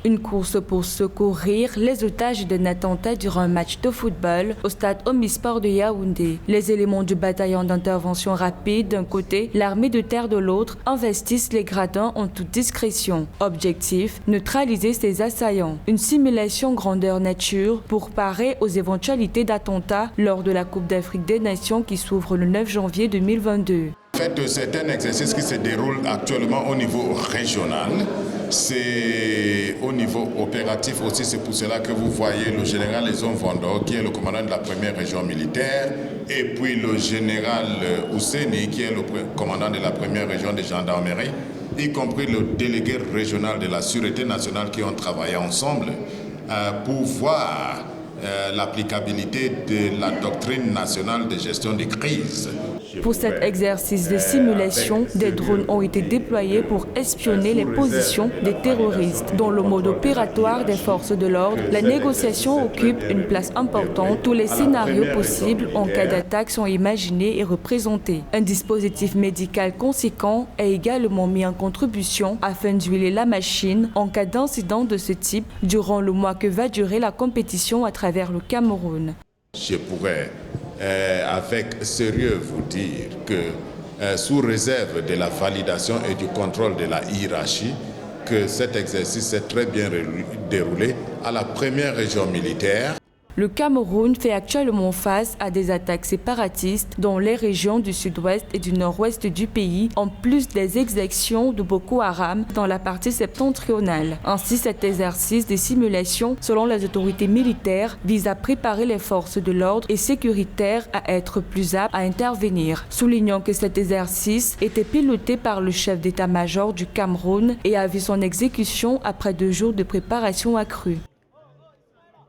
Une course pour secourir les otages d'un attentat durant un match de football au stade Omnisport de Yaoundé. Les éléments du bataillon d'intervention rapide d'un côté, l'armée de terre de l'autre investissent les gradins en toute discrétion. Objectif, neutraliser ces assaillants. Une simulation grandeur nature pour parer aux éventualités d'attentats lors de la Coupe d'Afrique des Nations qui s'ouvre le 9 janvier 2022. En fait, c'est un exercice qui se déroule actuellement au niveau régional. C'est au niveau opératif aussi, c'est pour cela que vous voyez le général Lézon Vondo, qui est le commandant de la première région militaire, et puis le général Ousseni, qui est le commandant de la première région de gendarmerie, y compris le délégué régional de la Sûreté nationale qui ont travaillé ensemble pour voir l'applicabilité de la doctrine nationale de gestion des crises. Pour cet exercice de simulation, des drones ont été déployés pour espionner les positions des terroristes. Dans le mode opératoire des forces de l'ordre, la négociation occupe une place importante. Tous les scénarios possibles en cas d'attaque sont imaginés et représentés. Un dispositif médical conséquent est également mis en contribution afin d'huiler la machine en cas d'incident de ce type durant le mois que va durer la compétition à travers le Cameroun. Je pourrais avec sérieux vous dire que sous réserve de la validation et du contrôle de la hiérarchie, que cet exercice s'est très bien déroulé à la première région militaire. Le Cameroun fait actuellement face à des attaques séparatistes dans les régions du sud-ouest et du nord-ouest du pays, en plus des exactions de Boko Haram dans la partie septentrionale. Ainsi, cet exercice de simulation, selon les autorités militaires, vise à préparer les forces de l'ordre et sécuritaires à être plus aptes à intervenir. Soulignant que cet exercice était piloté par le chef d'état-major du Cameroun et a vu son exécution après 2 jours de préparation accrue.